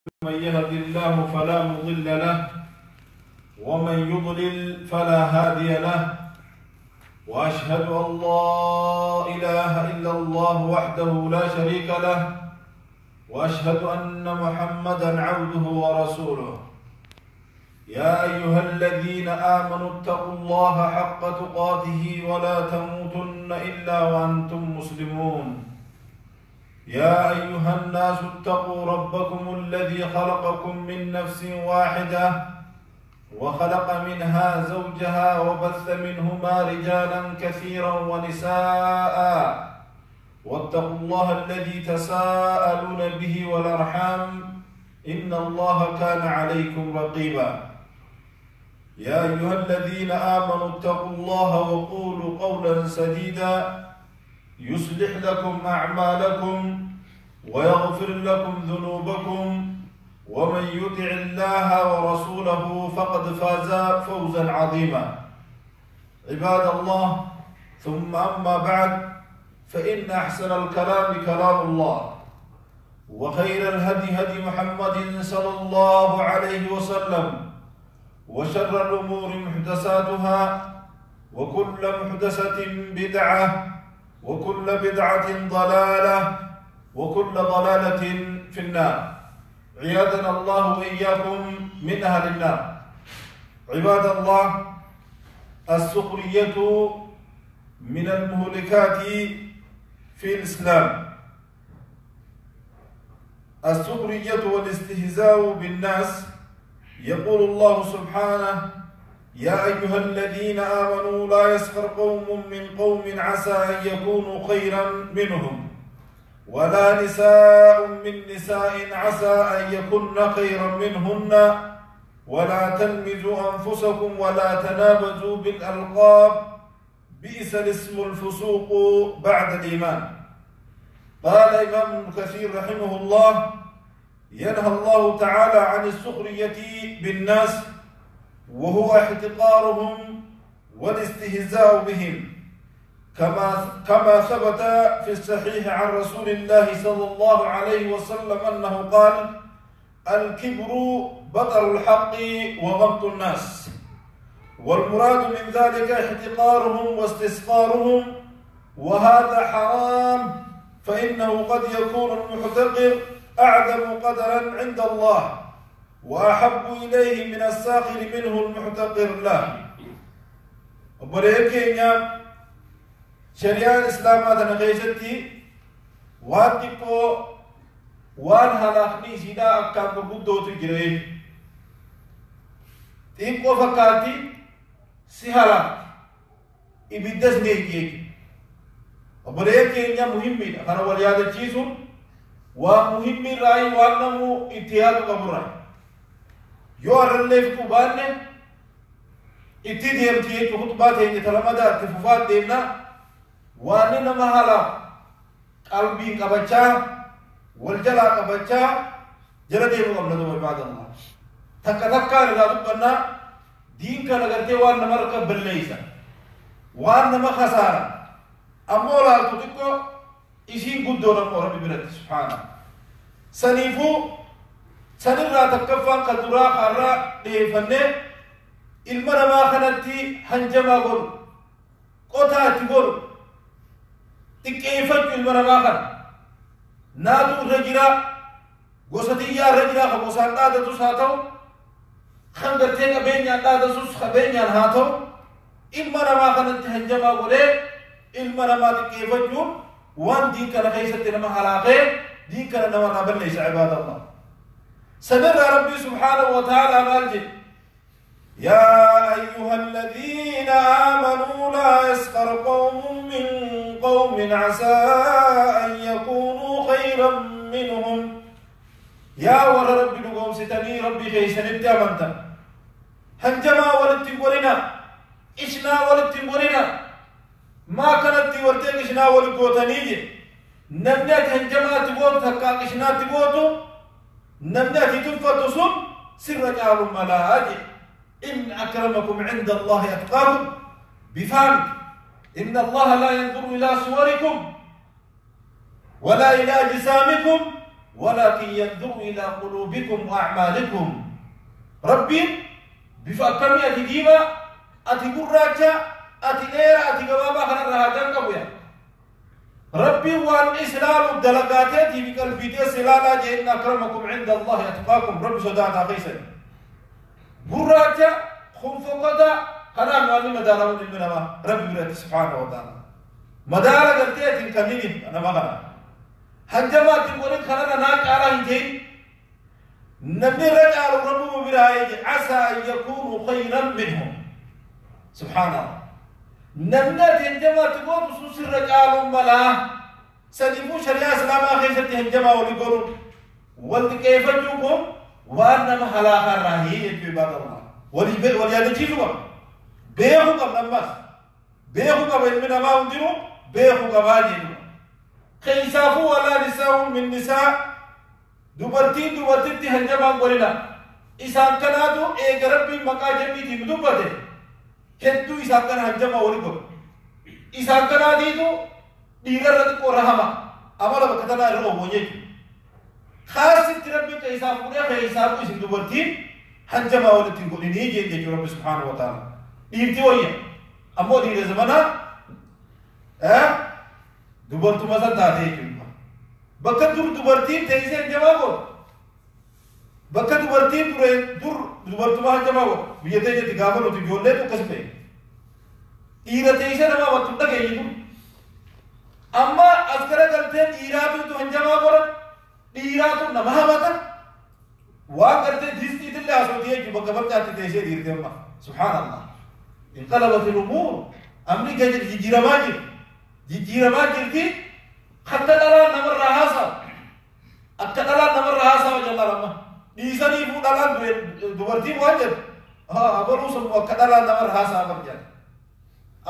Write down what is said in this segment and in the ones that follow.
من يهد الله فلا مضل له ومن يضلل فلا هادي له وأشهد أن لا إله إلا الله وحده لا شريك له وأشهد أن محمدا عبده ورسوله. يا أيها الذين آمنوا اتقوا الله حق تقاته ولا تموتن إلا وأنتم مسلمون. يا أيها الناس اتقوا ربكم الذي خلقكم من نفس واحدة وخلق منها زوجها وبث منهما رجالا كثيرا ونساء واتقوا الله الذي تساءلون به والأرحام إن الله كان عليكم رقيبا. يا أيها الذين آمنوا اتقوا الله وقولوا قولا سديدا يصلح لكم أعمالكم ويغفر لكم ذنوبكم ومن يطع الله ورسوله فقد فاز فوزا عظيما. عباد الله، ثم أما بعد، فإن أحسن الكلام كلام الله وخير الهدي هدي محمد صلى الله عليه وسلم وشر الأمور محدثاتها وكل محدثة بدعة وكل بدعة ضلالة وكل ضلالة في النار. عياذنا الله وإياكم من أهل النار. عباد الله، السخرية من المهلكات في الإسلام. السخرية والاستهزاء بالناس. يقول الله سبحانه: يا أيها الذين آمنوا لا يسخر قوم من قوم عسى أن يكونوا خيرا منهم ولا نساء من نساء عسى أن يكن خيرا منهن ولا تلمزوا أنفسكم ولا تنابزوا بالألقاب بئس الاسم الفسوق بعد الإيمان. قال الإمام ابن كثير رحمه الله: ينهى الله تعالى عن السخرية بالناس وهو احتقارهم والاستهزاء بهم، كما ثبت في الصحيح عن رسول الله صلى الله عليه وسلم أنه قال: الكبر بطر الحق وغمط الناس. والمراد من ذلك احتقارهم واستصغارهم، وهذا حرام، فإنه قد يكون المحتقر أعظم قدرا عند الله وأحب إليه من الساخر منه المحتقر له. وبريكينيا شريعة الإسلام هذا نغيشتي واتقو وان هلاخني سيدا أكام بودو تجري تيقو فكاتي سهلا إبدس نيكيك. وبريكينيا مهمين أنا وليادة تشيسون ومهمين رأي وانمو اتحاد قبرأي yoo arralleef qubaanne itti deemti jechu khutbaa teenya talamadaa itti fufaa deemna. waan nama haala qalbii qabachaa wal jalaa qabachaa jala deemu qabna duba ibaadallah. takka takkaan irraa dubbannaa diin kana gartee waan nama harka balleeysa waan nama khasaara ammoo laaltu xiqqo isiin guddoo nammoo rabbi biratti subhaana. saniifuu sanirraa takkaffaan kan duraa kaarraa dhiyeeffannee ilma namaa kanatti hanjamaa godhu qotaatti godhu xiqqeeffachuu ilma namaa kana naatu irra jira gosa xiyyaa irra jira kan gosaan dhaadatus haa ta'u kan gartee qabeenyaan dhaadatus qabeenyaan haa ta'u ilma namaa kanatti hanjamaa godhee ilma namaa xiqqeeffachuun waan diin kana keessatti nama halaaqee diin kana nama irraa balleessa. cibaadallah, سمر ربي سبحانه وتعالى مالجي: يا أيها الذين آمنوا لا يسخر قوم من قوم عسى أن يكونوا خيرا منهم. يا ور ربي نقوم ستني ربي خيسن التامنتا هنجما ولتنقرنا إشنا ولتنقرنا ما كانت ورتين إشنا ولقوتنيجي نمنات هنجما تقوت هكا إشنا تقوتو نمناتي تنفتسون سر جعل الملاجئ إن أكرمكم عند الله أتقاكم بفهمك إن الله لا ينظر إلى صوركم ولا إلى أجسامكم ولكن ينظر إلى قلوبكم وأعمالكم ربي بفكرني ديما أتي قراجة أتي نيرة أتي قبابا خنا رهاجان قبويا ربي والإسلام الدلقاتي في قلبي سلالا جئن أكرمكم عند الله أتقاكم ربي صداعة خيسا قراجة خنفقة خنا معلم مدارة من المنامة ربي بريد سبحانه وتعالى مدارة قلتين كنيني أنا ما قلت هنجمات يقولون خلنا ناك على هنجين نبي رجال ربه برايج عسى أن يكونوا خيرا منهم سبحان الله نبنات هنجمات يقولون سوس الرجال ملا سنفو شريعة سلام آخر هنجمات وليقولون ولد كيف جوكم وأنما حلاق الرهية في بعض الله وليادجيزوا بيهو قبل الناس بيهو قبل من ما وندروا بيهو قبل كيسافو ولا نساء من نساء دوبرتين تهنجمان قولنا إسان كنادو ربي مقاجمي دي مدوبته كدو إسان كان هنجما وليكو إسان كناديدو ديگر رد کو رحمة أمالا بكتنا رو بونيك خاصة ربي كيسافو ليا كيسافو إسان دوبرتين هنجما وليكو قولني جين رب سبحانه وتعالى ديرتي ويا أمو دير زمانا دوبرتو مزان تاتي كيما بكت دوبرتين تيسين جماعو بكت دوبرتين دوبرتو ما جماعو بيجي جت كامل وتجولة تو كسبه إيرا تيسين ما وتندا كيجو أما أذكر كرتين إيرا تو هنجما قرن إيرا تو نمها ماتا وكرتين ديستي تلي أسوديه كي بكبر تاتي تيسين ديرتين ما سبحان الله انقلبت الأمور أمري كجر جيرماجي جيرما جرتي حتى نرى نمر رهاسا أكتر نمر رهاسا وجل رحمة إيساني فو دلان دوبرتي واجد أبلو سب أكتر نمر رهاسا برجع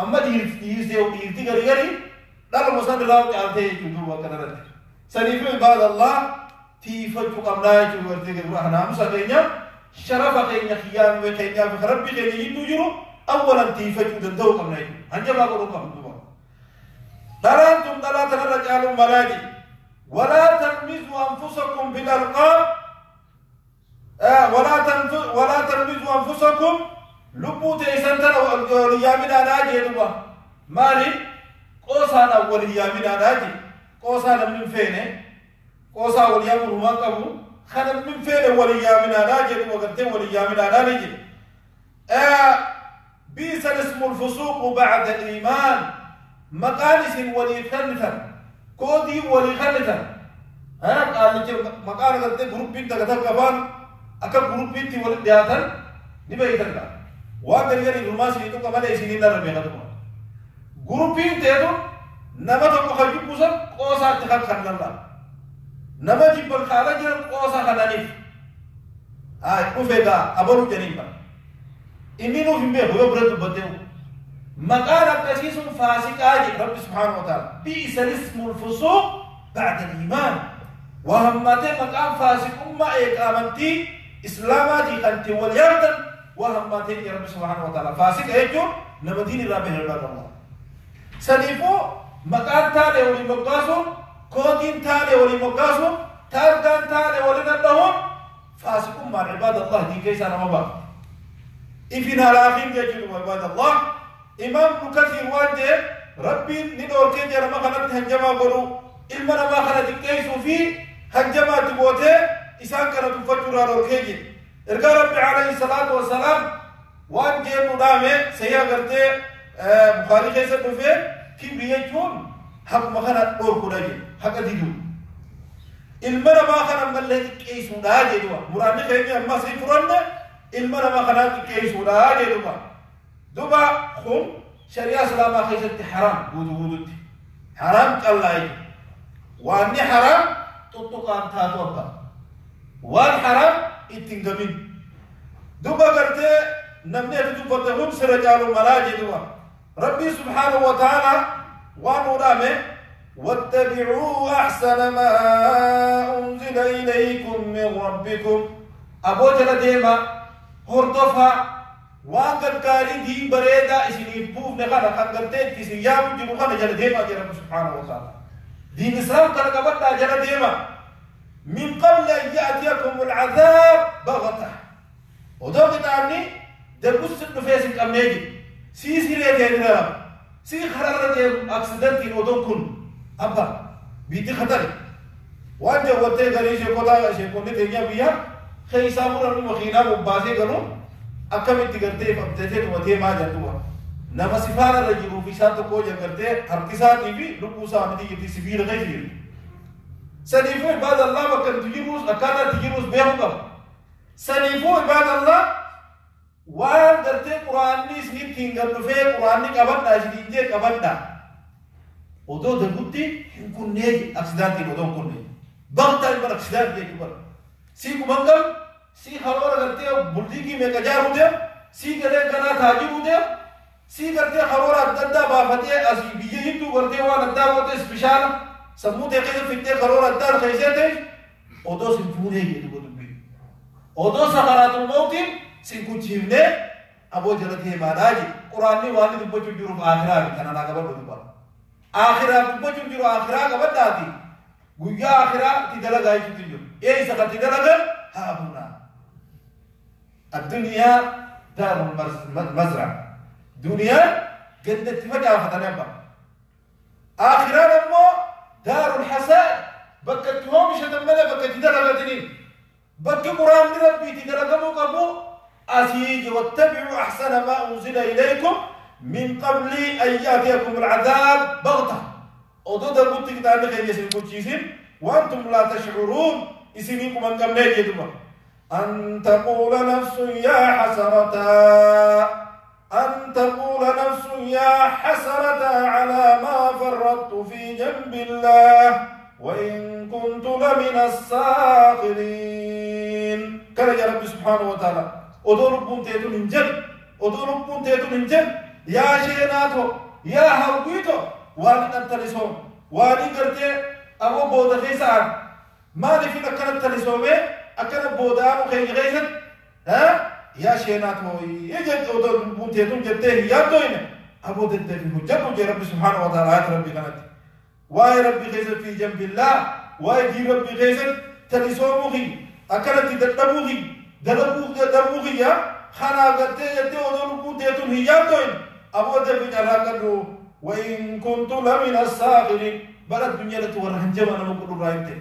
أما ديرتي غري دار مسند الله تعالى يجوا وكذا سنيف بعد الله تيفج كملا يجوا ورتي رحنا مسكينيا شرف كينيا خيام وكينيا بخرب كينيا يدوجرو أولا تيفج دندو كملا هنجا ما قولوا كم دلانتم دلات الرجال ملاجي ولا تلمزوا أنفسكم بالألقاب ولا تلمزوا أنفسكم لبوت إسانتنا واليامين أناجي دوا مالي قوسانا واليامين أناجي قوسانا من فين قوسا واليامين مواقبو خنا من فين واليامين أناجي وقلتين واليامين أناجي بيس الاسم الفسوق بعد الإيمان مقالس وليخلفا كودي وليخلفا قال لك مقال قلت جروب بنت كتب كمان أكب جروب بنتي ولد دياتن نبي يتركا وأنا يجري رماس يتو كمان يسيني نار بيها تبغى جروب بنت يدو نما تبغى خجوب بوسا قوسا تخاف خلنا الله نما جيب الخالة جرب قوسا خلانيف كوفيدا أبورو جريمة إني نو فيمبي هو برد بديو مقال التسيس فاسق آجي رب سبحانه وتعالى بئس الاسم الفسوق بعد الإيمان وهمته مقام فاسق أمة إقامتي إسلاماتي خلتي واليردن وهمته يا رب سبحانه وتعالى فاسق أيجو نمدين ربه عباد الله سنفو مقال تالي ولي مقاسو كودين تالي ولي مقاسو تارقان تالي ولي ندهم فاسق أمة عباد الله دي كيسا نمبا إفنا الآخر يجب عباد الله إمام كثير واجه ربي ندور كجر ما خلت هنجما قرو إلمنا ما خلت كيس في هنجما تبوته إسان كانت تفجر على الكيجي إرجع ربي عليه الصلاة والسلام واجه ندامه سيا قرته بخاري كيس تفه كبريتون حق ما خلت دور كراجي حق ديدو إلمنا ما خلت ملك كيس نداجي دوا مراني كيجي أما سيفرنا إلمنا ما خلت كيس نداجي دوا دوبا خم شريعة سلامة خيست حرام بود حرام كالله واني حرام تطقان تاتوبا وان حرام اتنقمين دوبا قرت نمني دوبا تهم سرجال ملاجي دوبا ربي سبحانه وتعالى وانورامه واتبعوا أحسن ما أنزل إليكم من ربكم أبو جل ديما هردفا وانقر كاري دي بريدا اسني بوف نخانا خانقرتين تسيام جنوخانا جل ديما جل سبحانه وتعالى دين إسلام كان قبطا جل ديما من قبل أن يأتيكم العذاب بغتة ودوقت عني دبوس النفاس أمنيجي سي ريتين راب سي خرارة أكسيدنتي ودون كن أبا بيتي خطر وأنت وقتي غريش كودا شيكوني تيجي بيا خي سامور المخينا مبازي كنو أكمل تيجرتي فبتتي وتي ما جاتوا نما سفارة رجيرو في ساتو كوجا كرتي هركسات يبي لبوسا مدي يبي سفير غير سنيفو بعد الله وكان تجيروس أكانا تجيروس بيهوكم سنيفو بعد الله وان كرتي قرآن نيسني تينغر نفي قرآن نكابدا جديد كابدا ودو دبوتي يكون نيجي أكسيدانتي ودون كوني بغتا يبر أكسيدانتي يكبر سي كمانكم سي خلورا كرتي بلديكي مكجار هده سي كده كنا تاجي هده سي كرتي خلورا ددا بافتي أسيبيه هندو كرتي وان ددا وده سبيشال سموت يكيد فيتة خلورا ددا خيزته ودو سنفونه يدو بدوبي ودو سخرات الموت سنكوتشيفنه أبو جلته ماراجي قرآن والي دبوچو جرو آخرة كنا ناقبل بدوبا آخرة دبوچو جرو آخرة كبر داتي غويا آخرة تدلا غاي تجو إيه سكت تدلا غن هابونا الدنيا دار المزرعة دنيا جنة فجأة فتنبأ آخرة نمو دار الحساد بكتهم شدمنا بكتدلا غدني بك قرآن ربي تدلا غمو كبو أسيج واتبعوا أحسن ما أنزل إليكم من قبل أن يأتيكم العذاب بغتة أضد البطيك تاني غير يسيركم تشيسين وأنتم لا تشعرون إسميكم أن قبل يجدوا أن تقول نفس يا حسرة على ما فرطت في جنب الله وإن كنت لمن الساخرين كان يا رب سبحانه وتعالى أدوركم تيتون إنجل يا شيناتو يا هاوكيتو واني نتلسون واني قرتي أبو بودا خيسان ما في أكنا تلسون أكنا بودا مخي غيزن ها يا شيناتو يجد أدوركم تيتون جدته يا دوين أبو دد في حجة رب سبحانه وتعالى آيات ربي كانت واي ربي غيزن في جنب الله واي جي ربي غيزن تلسون مخي أكنا تدبوغي دلبوغي خنا قرتي يدي ودلبو تيتون هياتوين أبو دبي جراكدو وإن كنت لمن الساخرين بل الدنيا لتور هنجما نمقل رايته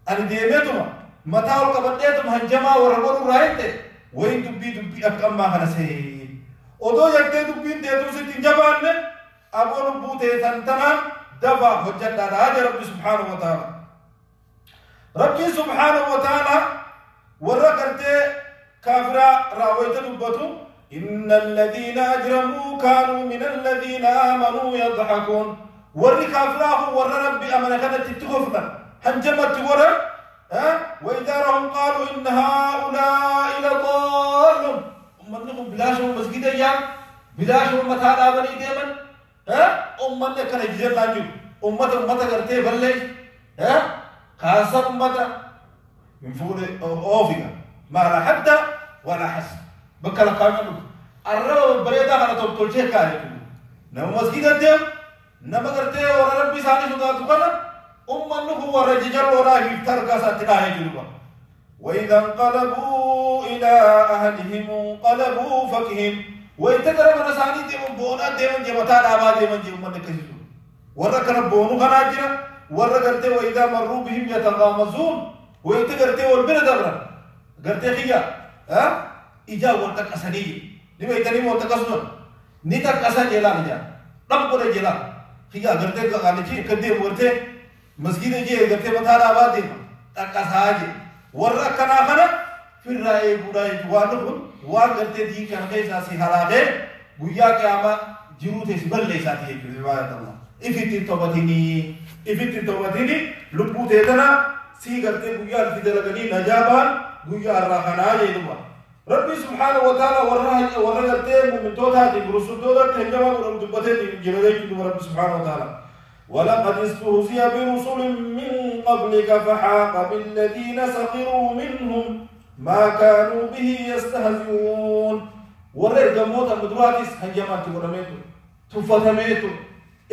أنا ديمتما متى القبضيتم هنجما ورغور رايته وإن دبي أكما خنسي ودو يكتي دبين تيتون ستنجبان أبو نبو تيتان تنان دفع حجة راج ربي سبحانه وتعالى ربي سبحانه وتعالى ورقرتي كافرا راويت دبتو إن الذين أجرموا كانوا من الذين آمنوا يضحكون ور كافرا ور ربي أمن كانت تغفر هنجمت ور وإذا رهم قالوا إن هؤلاء لضالون أمنهم بلاشهم مسجد أيام بلاشهم متانا بني ديمن أمن كان يجزر لانجو أمة كرتي بلي خاصة أمة من فوق أوفيا ما لا حتى ولا حسن بكلا كامل الرب بريدا على طول شيء كاري نما مسجد الدم نما كرتي ورا ربي ساني سودا تقول أمّنه هو رجال ورا يفتر كاساتنا يجلبا وإذا انقلبوا إلى أهلهم انقلبوا فكهم ويتكرر من ساني دم بونا دم جمتا دابا دم جم من كسيسو ورا كرب بونو خناجرا ورا كرتي وإذا مروا بهم يتغامزون ويتكرتي والبلد أبرا كرتي خيا إجا ورتك أسني لما يتني ورتك أسنون نيتك أسن جلا نجا رب جلا خيا كرتي كانتي كدي ورتي مسجد جي كرتي بثارا بادي تكاساجي ورا كنا كنا في الرأي بداية جوانهم وان كرتي دي كان كيسا سيحلاقه بويا كياما جروت اسبل ليساتي في رواية الله إفتي توبتيني لبو تيتنا سي كرتي بويا الفدرقني نجابان بويا الرحنا يدوبا ربي سبحانه وتعالى ورّا كرتي من توتا دي برسول توتا تنجما ورم دبته دي جلدي كدو ربي سبحانه وتعالى ولقد استهزئ برسل من قبلك فحاق بالذين سخروا منهم ما كانوا به يستهزئون ورّا إرجموت المدراتيس هنجمات ورميتو تفتميتو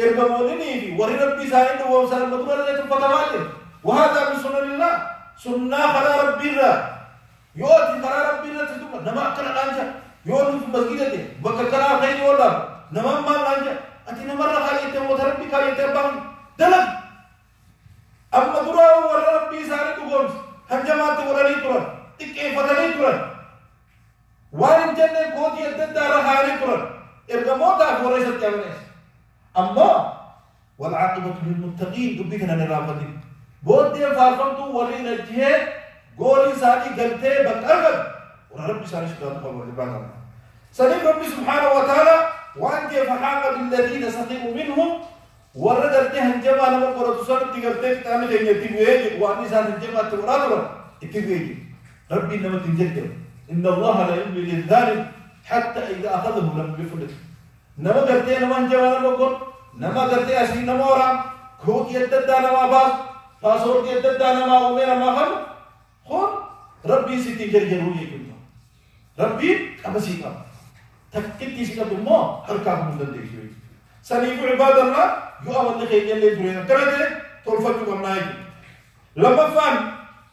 إرجموني ورّا ربي سائل ووصل المدرات تفتماته وهذا من سنن الله سنة خلا ربي را يوتي خلا ربي را تدوم نما أكل لانجا يوتي في مسجد ده بكرة خير ولا نما ما لانجا أنت نما رخالي تموت ربي خالي تبان دلك أما درا ورا ربي ساري تقول هنجمات وراني ترى تكيف فتني ترى وارن جنة قوتي الدار خالي ترى إرجموت أفوري ستجمعه أما والعاقبة للمتقين دبيتنا نرافدين بودي فارفمتو ولي نجيه قولي سادي قلتي بكرغب ورب ساري شكرا تقوى لبعض سليم ربي سبحانه وتعالى وأنت فحاق بالذين سخروا منهم وردرتي هنجمع لما قرأت سورة تقلتي كتاني خيني تبويجي وأني سان هنجمع توراتنا تبويجي ربي إنما تنجد إن الله لا يملي للظالم حتى إذا أخذه لم يفلت نما قلتي نما هنجمع لما قرأت نما قلتي أسين نما ورام كود يدد نما باس فاسور يدد نما أمير ما خل ربي ستي جرجروا يكون ربي أبسيطا تكتي سيكا دمو حركات مدد شوي سنيف عباد الله يؤمن لخير يلي تريد كرده تلفتو كم نايك لما فان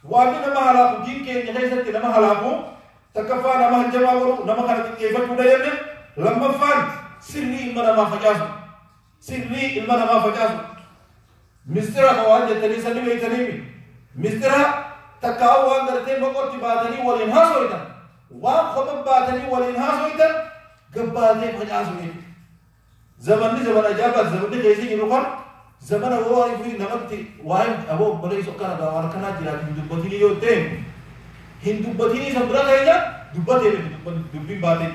وابي نما هلاكو دين كي نخيصة نما هلاكو تكفى نما هنجمع ورو نما خلق كيفة كودا يلي لما فان سري إلما نما فجاسو سري إلما نما فجاسو مسترا خواجة تني سلمي تنيمي مسترا تكاو وانگرتي مقر تباتني والإنهاس ويتا وان خبب باتني والإنهاس ويتا قباتي فجاسو ويتا زمن زمن أجابات زمن كيسي ينقر زمن هو يفوي نمتي وايم أبو بلي سكر دعوان كنا جرا هندوبتيني يوتين هندوبتيني سبرا كيجا دوبتيني دوبين باتي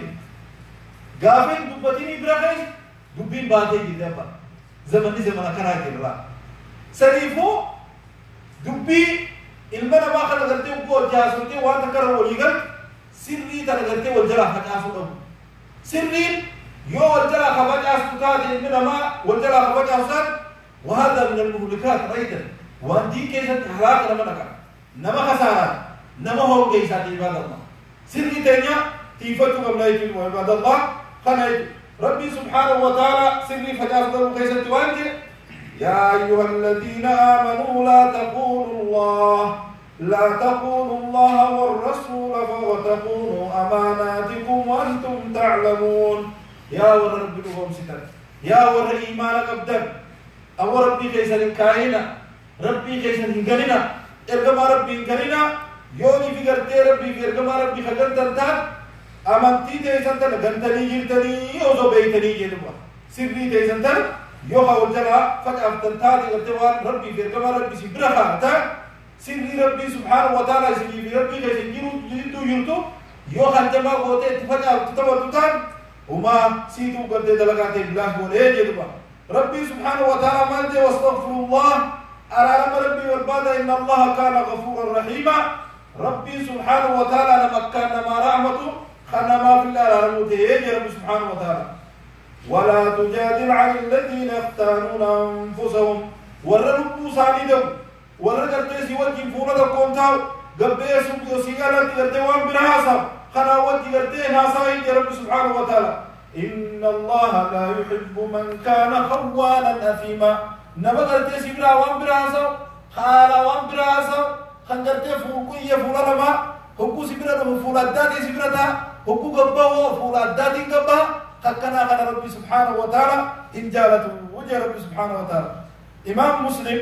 غافين دوبتيني برا كيج دوبين باتي جدا با زمن كنا جرا سريفو دوبي ilmana ma kana garte ko jaasute wa takara waligal sirri tan garte wal jara hajaasu sirri يو والجلا خبج أسكتات من ما والجلا خبج أسكت وهذا من المهلكات أيضا وأنتي كيف تحرق لما نكر نما خسارة نما هو كيف عباد الله سري تانية تيفتو قبل أيتين وعباد الله خنايت ربي سبحانه وتعالى سري فجأة له كيف توانجي يا أيها الذين آمنوا لا تقولوا الله والرسول وتقولوا أماناتكم وأنتم تعلمون يا ورب لهم ستر يا ور إيمانك أبدك أو ربي كيس الكائنة ربي كيس الهنجلنا إرجما ربي هنجلنا يوني في قرتي ربي في إرجما ربي خجل تنتان أمانتي تيسنتن غنتني جلتني يوزو بيتني جلوا سرني تيسنتن يوها وجلا فجأة تنتادي قرتوان ربي في إرجما ربي سبرها تا سرني ربي سبحانه وتعالى سرني في ربي كيس يلتو يوها الجما قوتي فجأة تتوتان وما سيدو قد دلقات الله بوليه جدبا ربي سبحانه وتعالى مالدي واستغفر الله أرى ربي والبادة إن الله كان غفورا رحيما ربي سبحانه وتعالى لما كان ما رحمته خنا ما في الله رموته ربي سبحانه وتعالى ولا تجادل عن الذين يختانون أنفسهم ورنبو سالدهم ورقرتي وجه فورة كونتاو قبيسوا بيوسيقالات يردوان برهاسا خنا ودي قرتين هاساين يا رب سبحانه وتعالى إن الله لا يحب من كان خوانا أثيما نما قرتي سبرا وان براسا خالا وان براسا خن قرتي فوقية فولا لما حقو سبرا لما فولا دادي سبرا تا حقو قبا وفولا دادي قبا خكنا خنا رب سبحانه وتعالى إن جالته وجه رب سبحانه وتعالى إمام مسلم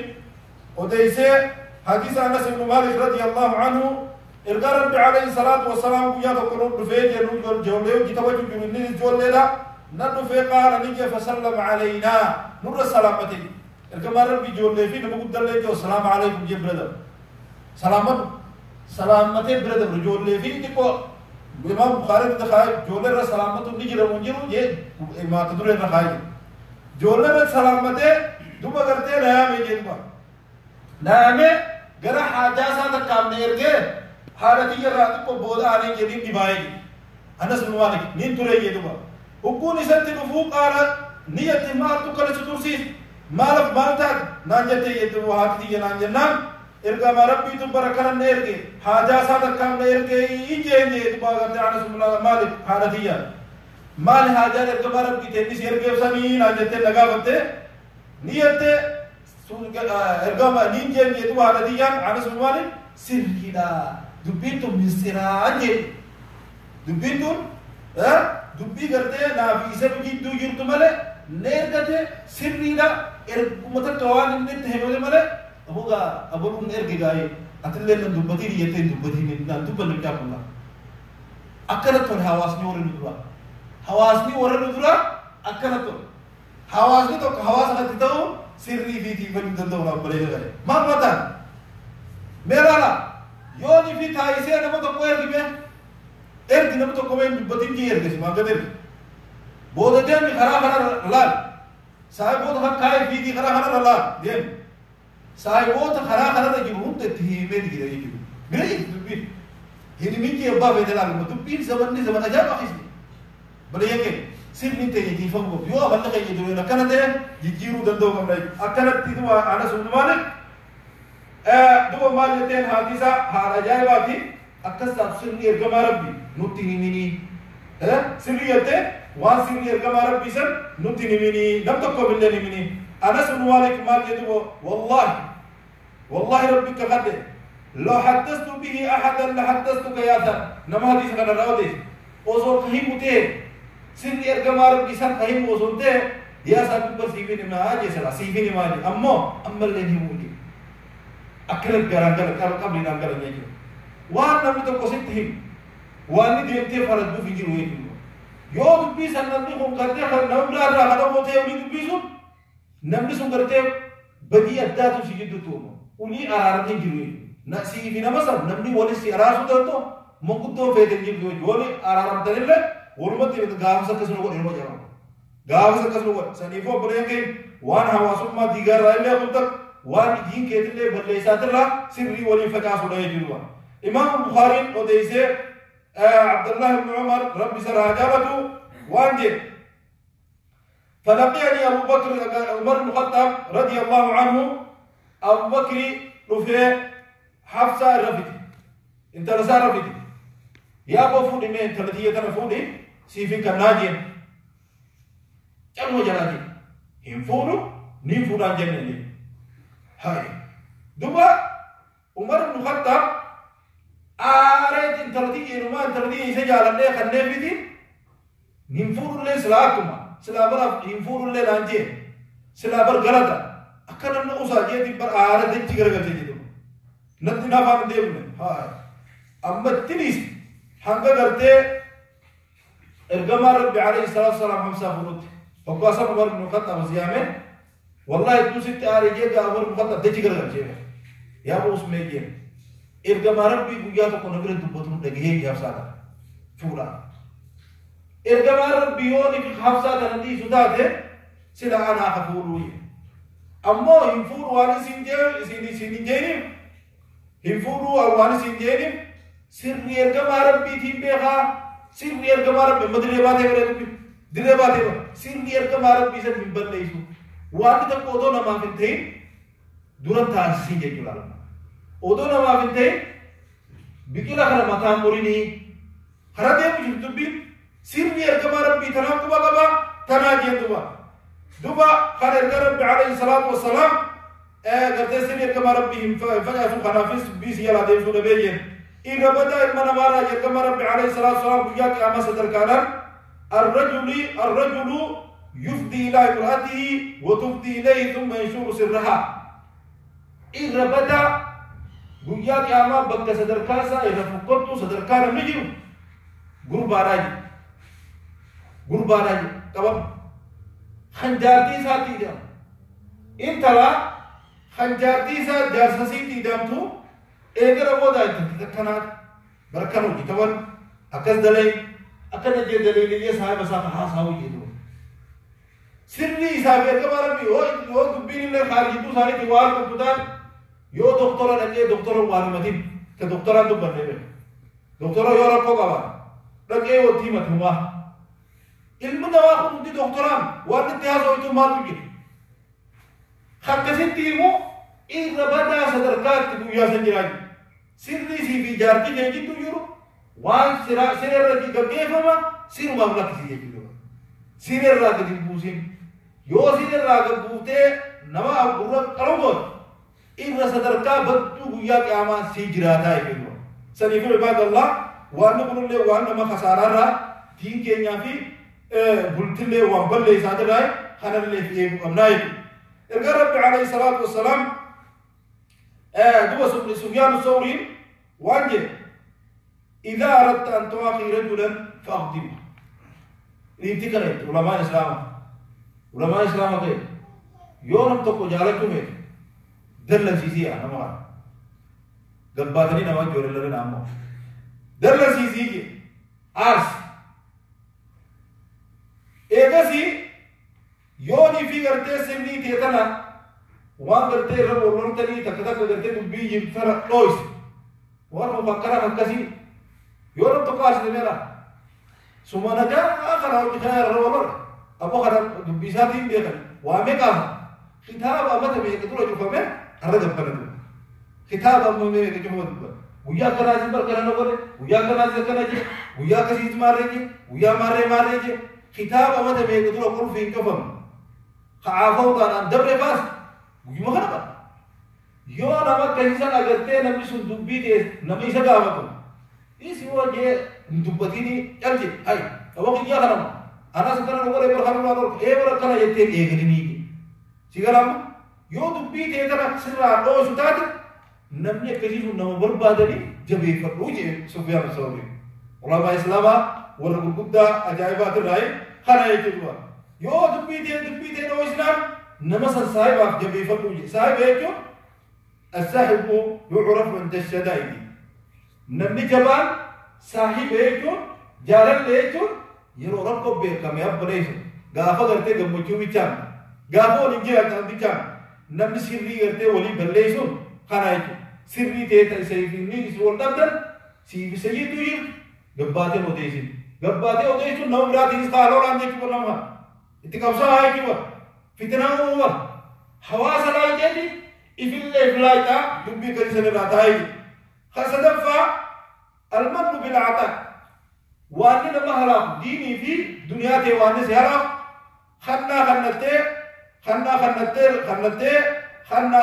وديسي حديث أنس بن مالك رضي الله عنه إرجع ربي عليه الصلاة والسلام ويا تقولون رفيق ينقل جولة وكتابة جنين جولة لا نرفيق قال نيجي فسلم علينا نور السلامتين إرجع ربي جولة في نبغى دلله جو السلام عليكم جي برادر سلامتين برادر جولة في تكو إمام بخاري تدخل جولة سلامتون نيجي رمونجيرو جي ما تدور نخاي جولة سلامتين دوما کرتے نام يجي دوما نام غرا حاجة ساتھ کام نيرگے حالتي الرات کو بود آنے کے دن نبھائے انس بن مالک نين تري يدوا وكون سنت نفوق قال نية ما تكل ترسي مالك مالتك نانجت يدوا هاتي نانجنان إرجع ما ربي تبارك نيرجع حاجة ساتك كم نيرجع يجي تبارك انس بن مالك حالتي مال حاجة إرجع ما ربي تني سيرجع سمين نانجت لگا بنتے نية إرجع ما نينجن يدوا حالتي انس بن مالك sirriidha dubbiin tun misiraan jedhe dubbiin tun dubbii gartee naaf isa gidduu jirtu malee neergate sirriidha erguma takka waan inni itti himate malee abugaa abuun erge gaa'ee atillee nan dubbatiin iyyatee dubbatiin naan dubbanni dhaabulla akkanatti tole hawaasni warra nu dura hawaasni warra nu dura akkanatti tole hawaasni tokko hawaasa kanatti ta'u sirrii fi tiifanii danda'u naaf balee galee maal mataan meelaala yooni fi taayisee nama tokko ergime ergi nama tokko mee dubbatiin jee ergesi maan gad ergi booda deemni karaa kanarra laal saahiboota kan kaa'ee fiitii karaa kanarra laal deemni saahiboota karaa kanarra jiru hunda itti himee digidee jiru bira jirti dubbiin hinimin jee abbaa feete laal dubbiin zamanni zaman ajaa'iba akhisni bala yekkee sirni ta'e tiifamu yoo amanna keenya jiru akkana ta'e jijjiiruu danda'u qabna akkanatti duba ana sundumaane duba maal jetteen haati isaa haala ajaa'ibaati akkasaaf sirni ergamaa rabbi nutti himini sirri jettee waan sirni ergamaa rabbi san nutti himini nam tokko billeen himini ana sundumaane maal jedhu wallahi rabbika qadde لو حدثت به أحدا لحدثتك يا ذا نما حديث كان راودي وزور كهيم متى سن إرجمار بيسان كهيم وزورته يا سابق بس يبين ما أجي سلا سيبين ما أجي أما اللي هي مولي أكلك جرانجل قبل نانجل نيجي وان نبي تو كوسيت هيم وان دي أنت فرد بو فيجي وين يوم بيسان نبي هم كده خل نمبر هذا هذا متى يولي بيسون نبي سون كده بدي أداة تسيجي دوتوما وني أرارني جروي نسي في نمسا نمني ولي سيراسو دتو مكتو فيدن جيل جولي أرارم تنيله ورمتي بيت غاف سكسنو کو إلمو جرام غاف سكسنو کو سنيفو برينكين وان هواسو ما ديگر رايله قلتك وان دين كيتله بللي ساتلا سري ولي فكاسو ده جلوا إمام البخاري وديسه عبد الله بن عمر رب سر حجابته وان جي فلقيني أبو بكر عمر بن الخطاب رضي الله عنه أبو بكر رفيع حفصة رفيدي انت رسا رفيدي يا ابو فودي مين تلتيه تنا فودي سيفين كناجين كم جلاجين هم فودو نيم فودان جنني هاي دوبا عمر بن الخطاب آريت انت تلتيه نما انت تلتيه سجالني خنده فيدي نيم فودو لي سلاكما سلابر نيم فودو لي لانجي سلابر غلطا اكن نوسا جيتي بر آريت تيغرغتي نتنا فان ديمنا هاي أما التنس حنقا قرتي القمر ربي عليه الصلاة والسلام حمسا فروت فقاسم عمر بن الخطاب زيامين والله تو ست آريجي عمر بن الخطاب دجي قرر جيبه يا ابو اسمه جيب القمر ربي قويا تكون نقرأ دبطون دقيه يا سادة فورا القمر ربي يوني في حفصة تندي سداته سلا أنا خفوروي أما ينفور وانا سنجيني هنفورو أروان سينجيني سرني إرجما ربي تيمبيها سرني إرجما ربي مدري باتي كره دير باتي سرني إرجما ربي سر مبل ليسو وان تكودو نما فينتين دوران تاس سينجي كلا أودو نما فينتين بكلا خنا مكان موريني خنا ديم جبتوبين سرني إرجما ربي تنام كبا كبا تناجي دوبا خنا إرجما ربي عليه الصلاة والسلام قرتي سنير كما ربهم فجأة خنافس بيس يلا ديم سودا بيجين إذا بدأ المنامارا كما ربي عليه الصلاة والسلام بيجاك أما صدر كانان الرجل يفضي إلى امرأته وتفضي إليه ثم ينشر سرها إذا بدأ بيجاك أما بك صدر كاسا إذا فقدت صدر كان نجم غربا راجي طبعا خنجارتي ساتي جام إنت لا خنجارتي سات جارسسيتي دامتو اگر وہ دایت کنات برکنو جتون اکس دلay اکن جے دلیل یہ صاحب صاحب ہاں ساو یہ دو سرنی صاحب کمارا بھی ہو دبین نے خارجی تو ساری دیوار کو پتان یو دکتور نے دکتور معلوماتین کہ دکتوران تو بننے میں دکتور یورپ کو گوا لگے وہ تھی مت ہوا علم دوا کو دی دکتوران وان اتحاد ہوئی تو مات کی خکسی تیمو إذا بدأ صدركات تقويا سنجراج سرني سي في جارتي جيجي تجورو وان سير الرجي كيف ما سير مملك سي يجيو سير الراجي بوسين يو سير الراجي بوته نما أقول كلامه إن صدرك بدو وياك أمان سجراتا يفيدوا سنيف عباد الله وأنا بقول له وأنا ما خسارة تين كينيا في بلتله وانبله سادراي خنا اللي في أمناي الرب عليه الصلاة والسلام دوا سفيان الثوري وانجل إذا أردت أن تواقي رجلا فأقدمه لينتكرت علماء الإسلام كيف يوم تقو جالكم هيك دلنا سيسي أنا ما قبضني نما جور لنا نامو دلنا سيسي أرس إيجاسي يوني في قرطة سمني تيتنا وان قرطة رب ورن تاني تكذا قرطة تبي يبصر لويس وان مفكرة مكسي يوم تقاس لنا سمعنا جا آخر أو كذا رولر أبو خراب بيساتين بيكان وامكان خطاب أما تبي كتير أجوفه أرد بكرة خطاب أما مي كتير ويا كنازي بركنا نقول ويا كنازي كناجي ويا كسيج مارجي ويا مارجي خطاب أما تبي كتير أقول فين كفم خافوا تانا دبر باس ويا ما كنا يو نما كنيسة أقدر نبي سندوبي ده نبي سجاوة إيش هو جه ندوبتيني يلجي هاي أبغى كيا كلام أنا سكرنا نقول إبر خامل مارو إبر كنا يتين إيجريني سيكلام يو دبي تيجرا سرّا لو شتات نمني كذي نما بربادني جبي فروجي سفيان الثوري علماء الإسلام ورقول قدا أجايبات الرأي خنا يجوا يو دبي تي لو إسلام نما صاحب جبي فروجي صاحب إيجو الصاحب يعرف عند الشدائد نمني جبان صاحب إيجو جارل إيجو يرو ركوب بيركم يا بريش غافا करते गम्मुचू बिचान गाफो निजे अचान बिचान नम्न सिर्री करते वली बल्लेसो खानाई सिर्री ते तैसे फिरनी इस वोल्टादन सी बिसली तुई गब्बाते ओदेसो नवरात इस कालो लांदे की बोलमा इतकबसा है की वो फितना हुआ हवा सलाई देती इफिल्ले इफलाइता दुब्बी करी सने राताई खसदफा المن بالعطاء وأنا لما هلا ديني في دنيا تيواني سيارة خنا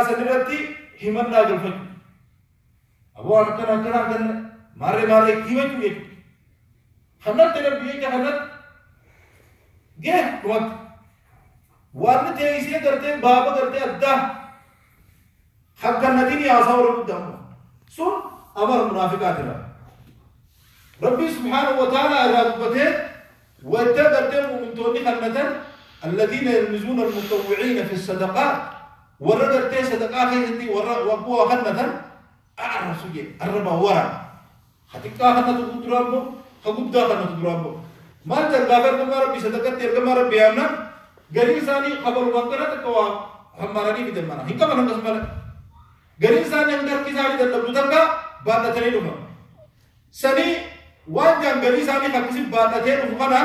سنرتي همنا جلفت أبو أنا كنا ماري كيف تيجي خنا تربيه كخنا جه وقت وأنا تيجي करते بابا करते أدا خب करना ديني आसावर बुद्धम सुन अमर मुनाफिकात रहा ربي سبحانه وتعالى ربته وتقدم من توني خدمة الذين يلمزون المتطوعين في الصدقات ورد تي صدقات هذي وقوا خدمة أعرف سجى الربا ورا حتى خدمة تدربه خدمة خدمة تدربه ما تلقى كما ربي صدقات تلقى ربي أمنا غريب ثاني خبر وانكرا تكوا हमारा नहीं बिदन माना हिंका माना कसम माना गरीब सान अंदर की सारी दल लुदन का बात चले लुमा सनी वाजन गरीब सानी का किसी बात थे लुफाना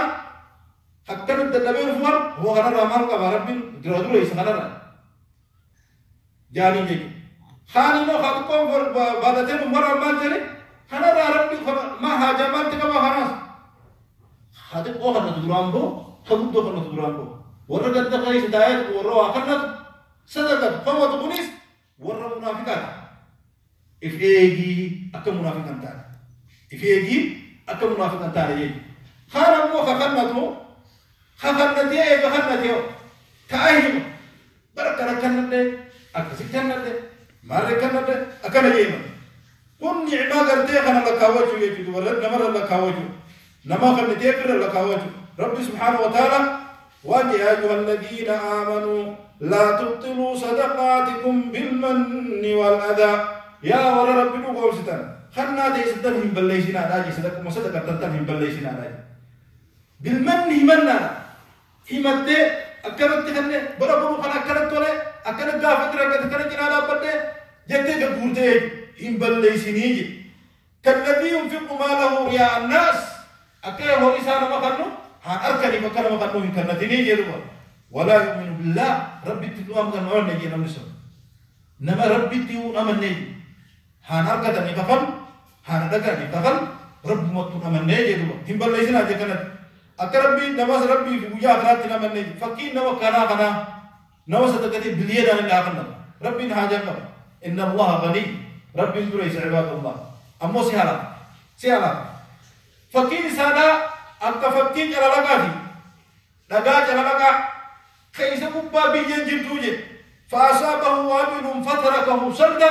हक्कन दल लबे लुफान वो खाना रामान का भारत बिन द्रदुल इस खाना ना जानी नहीं खानी नो खातु को बात थे लुफान रामान चले खाना रारब भी माँ हाजमान थे कब खाना खाते को खाना दुरांबो खबुत दो खाना दुरांबो ورجعت تقريش داير وروا أخذت صدقت فوت بوليس ورا منافقات إفيجي أكم منافقان تاني إفيجي أكم منافقان تاني خارم مو خخنتو خخنتي إيه خخنتيو كأيهم بركة ركنته أكسي كنته ما ركنته أكن يجيم كن نعمة قرتي خنا لكاوجو يجود ولا نمر لكاوجو نما خنتي كر لكاوجو ربي سبحانه وتعالى وَيَا أَيُّهَا الَّذِينَ آمَنُوا لَا تُبْطِلُوا صَدَقَاتِكُمْ بِالْمَنِّ وَالْأَذَى يا ورا ربي نقول ستان خلنا تيسدن هم بليشنا راجي صدق مصدق تنتن هم بليشنا راجي بالمن همنا همت أكلت خلنا برابر خنا أكلت ولا أكلت جافت رجعت خنا جنالا بدي جتة جبورته هم بليشني كالذي ينفق ماله رياء الناس أكل هو إنسان ما خلنا أركني مكان ما كانوا يكنتني جدوا ولا يؤمن بالله ربي تدوام كان ما نجي نمسون نما ربي تيو أمن نجي أركتني كفن أركتني كفن رب مطلوب أمن نجي جدوا هم بالله جكنت أكربي نماز ربي ويا أخرات أمن نجي فكين نما كنا نما صدقتي بليه دان الله كنا ربي نهاجم إن الله غني ربي يدريس عباد الله أمو سهلا فكين سادا أكفكين على لقاتي لقات على لقا كيس كبا بيجن جبتوجه فأصابه وابل فتركه صلدا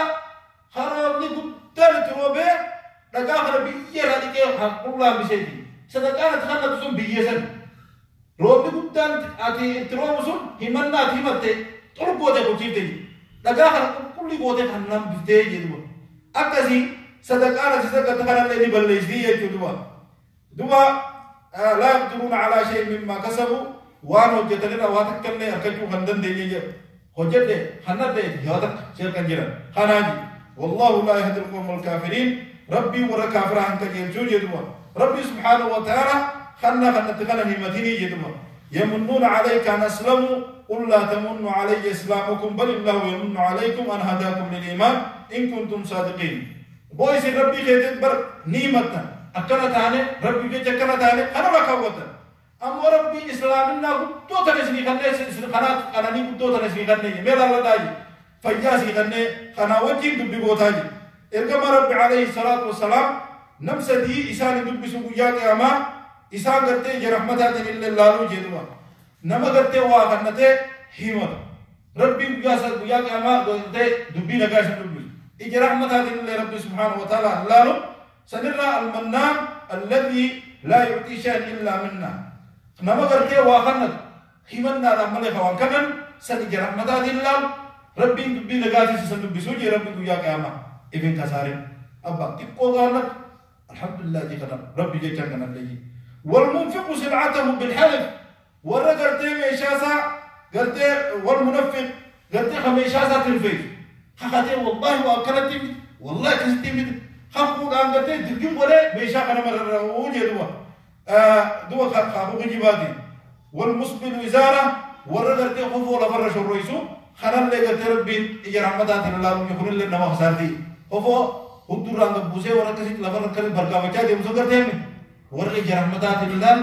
خراب لقدال تروبه لقاخر بيجي لديك حق الله بسيدي صدقانة خلنا تسون بيجسن روب لقدال أتي تروبسون همنا تيمته تربو ده كتير لقاخر كل قوته خنام بيجي جدوا أكاسي صدقانة صدقة خلنا لني بلجدية جدوا دوا لا يقدرون على شيء مما كسبوا وانو جتلنا واتكلنا أكجو خندن ديجي هجده خنده يادك شيء كنجرا خناجي والله لا يهدي القوم الكافرين ربي ورا كافر عنك جدوا ربي سبحانه وتعالى خلنا تخلنا همتني جدوا يمنون عليك أن أسلموا قل لا تمنوا علي إسلامكم بل الله يمن عليكم أن هداكم للإيمان إن كنتم صادقين بويس ربي خيتت بر نيمتنا أكلت عنه ربي جت أكلت عنه أنا بكوّته أم ربي إسلامنا قدو تنسني خنّي خنات أنا ني قدو تنسني خنّي ميلا الله داي فياسي خنّي خنا وجين دبي بوتاجي إرجع ربي عليه الصلاة والسلام نمسدي إسان دبي سويا كأما إسان قرتي جرحمتها تنيل الله جدوا نما قرتي واقنته هيمر ربي ويا كأما قرتي دبي نجاش دبي إجرحمتها تنيل ربي سبحانه وتعالى الله سنرى المنان الذي لا يعطي شيئا إلا منا نما قرتي واقنت هيمنا رحمله خوان كمن سنجر رحمتها تنيل ربي دبي نجاش سندبي سوجي ربي ويا كأما ابن كسارين أبا تبقى قالت الحمد لله جكنا ربي جكنا لي والمنفق سلعته بالحلف ورقرتي ميشاسا قرتي والمنفق قرتي خميشاسا تلفيز خاتي والله واكلتي والله كستي خافو دان قرتي تجيب ولا ميشا كنا مرر وجه دوا خافو جيبادي والمسبل وزاره ورقرتي خوفو لفرش الرئيسو خلال لي قرتي ربي اجر رحمتات الله يكون لنا ما خسارتي خوفو ودوران بوسه ورقسي لفر كل بركه بچا دي مسو قرتي ورق رحمتات الله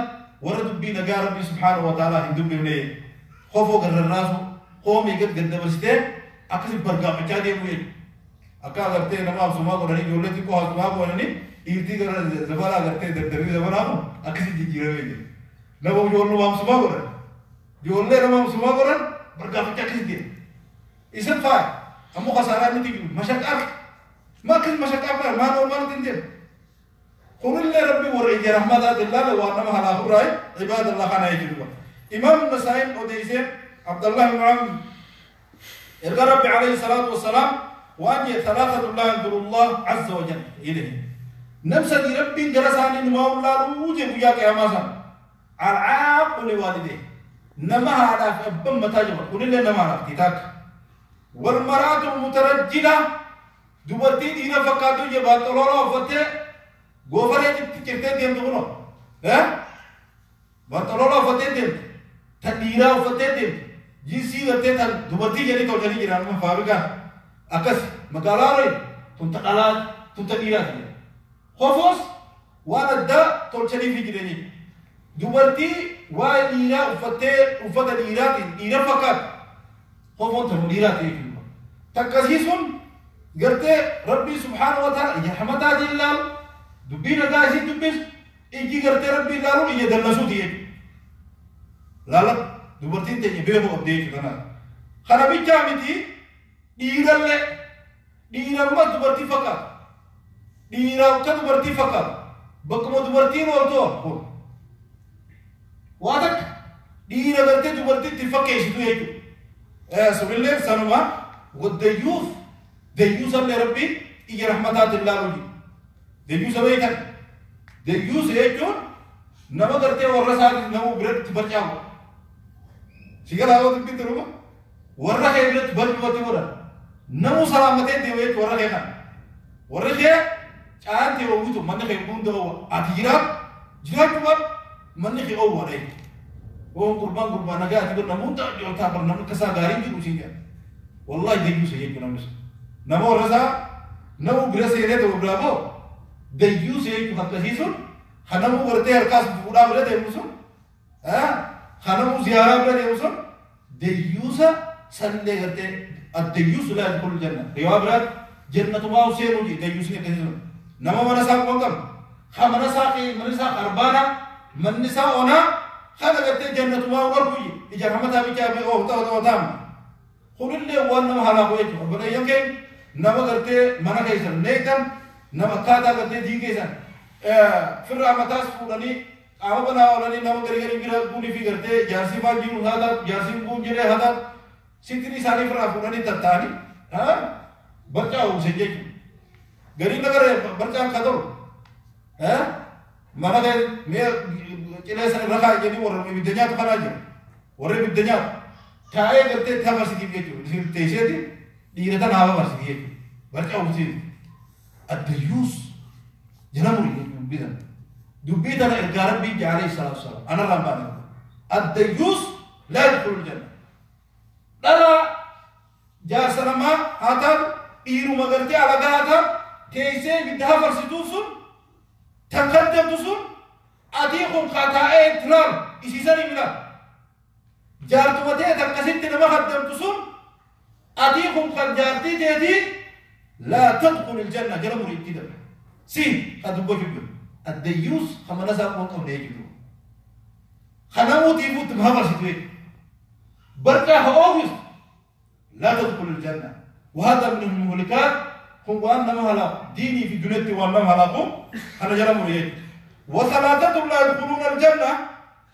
ورد بي نجار ربي سبحانه وتعالى هندوم بني خوفو غر الناس قوم يقد قد بسته اكسي بركه بچا دي مو اكا غرتي نما سما کو رني جولتي کو سما کو رني ايرتي غر زبالا غرتي دري زبالا اكسي جيره وي نبو جول نو سما کو جول له نما سما کو بركه بچا كسي دي اسن فا امو خساره نتي مشاكل ما كل مشاكل ما نورمال تنجم قل الله ربي ورجع رحمة الله وأنما على خير عباد الله خنا يجدوا إمام النسائي أوديسه عبد الله بن عمرو إرجع ربي عليه الصلاة والسلام وأن ثلاثة الله ينظر الله عز وجل إليه نفس ربي جلسان ما الله وجه ويا كأمازن العاق لوالديه نما على بم متاجم قل الله نما على كتاك والمرأة المترجلة دوبرتي دينا فكاتو جبات الله فتى غوفره تكتة ديم تقولون ها بطلولا فتى ديم تنيرا فتى ديم جيسي فتى تل دوبرتي جري توجري جران ما فارقة أكس مقالارين تنتقلات تنتقيرا خوفوس وانا دا توجري في جراني دوبرتي وانيرا فتى نيرا نيرا فكات خوفون تنيرا تيجي تكاسيسون قرتي ربي سبحانه وتعالى يحمدها الله دبينا قاسي دبس إيجي قرتي ربي لالو إيجي دلسو ديه لالا دبرتين تيجي بيهو أبديك لنا خنا بيجامتي ديرال ما دبرتي فقط ديرال كدبرتي فقط بكم دبرتين ورتو وادك ديرال قرتي دبرتي تفكيش دويك سبيل الله سنما والديوث ديوث الله ربي إيجي رحمتات الله رجي ديوث بيتك ديوث يجون نما قرتي ورسال نمو برد تبرجعو سيقال هاو تبين تروما ورّا هي برد تبرجعو ورّا نمو سلامتين ديوث ورّا هينا ورّا هي جان تيوث من خير بوندو أديرا جان تبر من خير أو ورّا قربان نجا تقول نمو تأجر تابر نمو كسا غارين جلو سيجا والله ديوث يجون نمس نمو رسا نمو برد سيرت وبرابو ديوث يجون هكذا خنمو ورته هركاس بودا بره ديموسون خنمو زيارة بره ديموسون ديوسا سنده کرتے الديوس لا يدخل الجنة ريوابرات جنة ما وسينو ديوس كتير نما منساق وقم خا منساق أربانا من نساء أنا خلا قلت جنة ما ورقي إذا رحمتها بيجا بأوه تام خل اللي وانا مهلا قويت بدأ يمكن نما قلت منا كيسن نيكم نما كاتا قلت دي كيسن फिर आमतास पुरानी आम बनावलानी नम गरी गिरा पुनी फिर करते जासी बाग जी उठाता जासी को गिरे हाथा सितनी सारी फिर पुरानी तत्तानी हाँ बच्चा हो सके गरी नगर बच्चा खातो हाँ mana के मैं चले सर रखा है jadi orang bidanya tu kan aja orang bidanya kaya करते था masih di itu फिर तेज़े थी di रता नावा masih di itu बच्चा हो सके अद्यूस जनमुरी بيدن دبيدن الجارب بيجي عليه الصلاة والسلام أنا رمضان الديوس لا يدخل الجنة لا جاء سلامة هذا إيرو مغرتي على هذا كيسة بدها فرسيتوسون تقدم توسون أديكم خطأ تنام إسيساني ملا جارتو متى تكسيت نما خدم توسون أديكم خدجارتي جدي لا تدخل الجنة جرم مريد سين هذا بوجبه الديوس خمنا ساقون كم نيجيبه خنامو تيبو تبهمر سيدوي بركة هؤلاء لا تدخل الجنة وهذا من المهلكات هم وأن ما هلا ديني في جنتي وأن ما هلاكم أنا جرم مريد وثلاثة لا يدخلون الجنة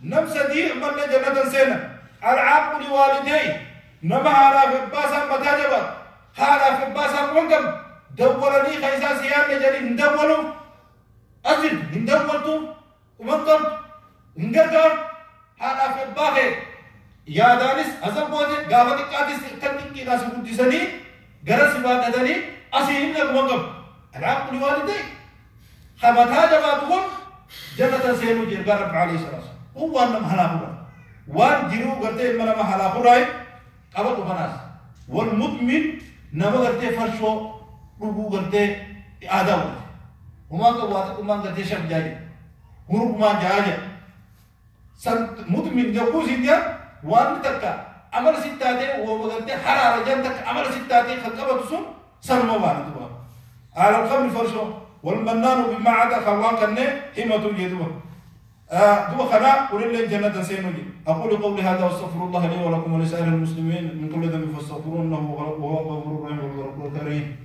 نفس دي من جنة سنة العاق لوالديه نما هلا في باسا متاجبا هلا في باسا منكم دورني خيسا سيان جري ندولو أزل ندولتو ومنكم نجرجر هلا في باخي يا دانس أزم بوده غافتي كاتيس كتني كي ناس بوديسني غرس بادني أسيهم لكم العاق لوالديه خمتها جباتكم جنة سينو جرجر رب عليه الصلاة هو أن مهلا هو وان جرو قرتي من مهلا هو راي أبغى تفناس والمؤمن نما قرتي فرشو ربو قرتي آدم هما كوات هما قرتي شب جاي هرب ما جاي سنت مؤمن جوكو سيديا وان تكا أمر سيداتي وهو قرتي حرارة جنتك أمر سيداتي خلقة بتسون سلموا وان تبا على الخمر فرشو والمنان بما عدا خوان كنه همة يدوه دو خنا ولله جنة سينوجي أقول قولي هذا واستغفر الله لي ولكم ولسائر المسلمين من كل ذنب فاستغفروه إنه هو الغفور الرحيم والغفور الكريم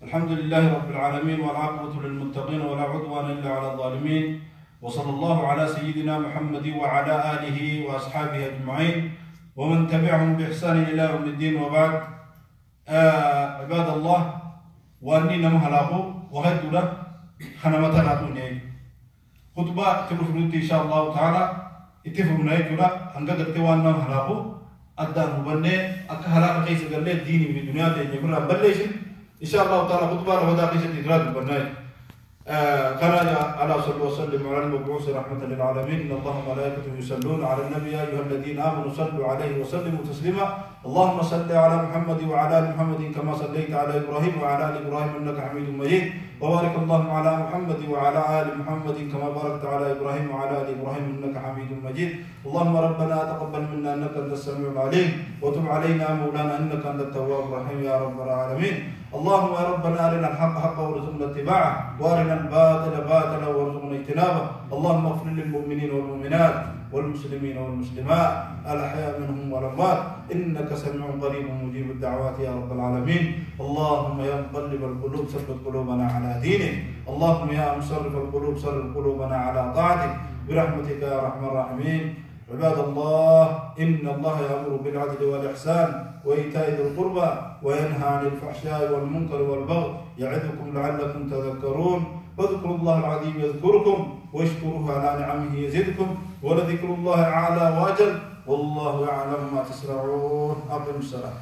الحمد لله رب العالمين والعاقبة للمتقين ولا عدوان إلا على الظالمين وصلى الله على سيدنا محمد وعلى آله وأصحابه أجمعين ومن تبعهم بإحسان إلى يوم الدين وبعد عباد الله وأني نمهلاقو وغير له خنمة ناتوني خطبة تلفروتي إن شاء الله تعالى اتفقنا يجولا هنقا قلتوان نمهلاقو أدار مبنى أكهلا كيس قال لي ديني من الدنيا دي يقولنا بلش إن شاء الله تعالى خطبة ودا قيس تدراد مبنى كان على صلى وسلم على المبعوث رحمة للعالمين إن الله وملائكته يصلون على النبي يا أيها الذين آمنوا صلوا عليه وسلموا تسليما اللهم صل على محمد وعلى آل محمد كما صليت على إبراهيم وعلى آل إبراهيم إنك حميد مجيد وبارك اللهم على محمد وعلى آل محمد كما باركت على إبراهيم وعلى آل إبراهيم إنك حميد مجيد اللهم ربنا تقبل منا إنك أنت السميع العليم وتب علينا مولانا إنك أنت التواب الرحيم يا رب العالمين اللهم يا ربنا أرنا الحق حقا وارزقنا اتباعه وأرنا الباطل باطلا وارزقنا اجتنابه اللهم اغفر للمؤمنين والمؤمنات والمسلمين والمسلمات الأحياء منهم والأموات إنك سميع قريب مجيب الدعوات يا رب العالمين اللهم يا مقلب القلوب ثبت قلوبنا على دينك اللهم يا مصرف القلوب صرف قلوبنا على طاعتك برحمتك يا أرحم الراحمين عباد الله إن الله يأمر بالعدل والإحسان وإيتاء ذي القربى وينهى عن الفحشاء والمنكر والبغي يعظكم لعلكم تذكرون واذكروا الله العظيم يذكركم واشكروه على نعمه يزدكم ولذكر الله أعلى وأجل والله يعلم ما تصنعون أقم الصلاة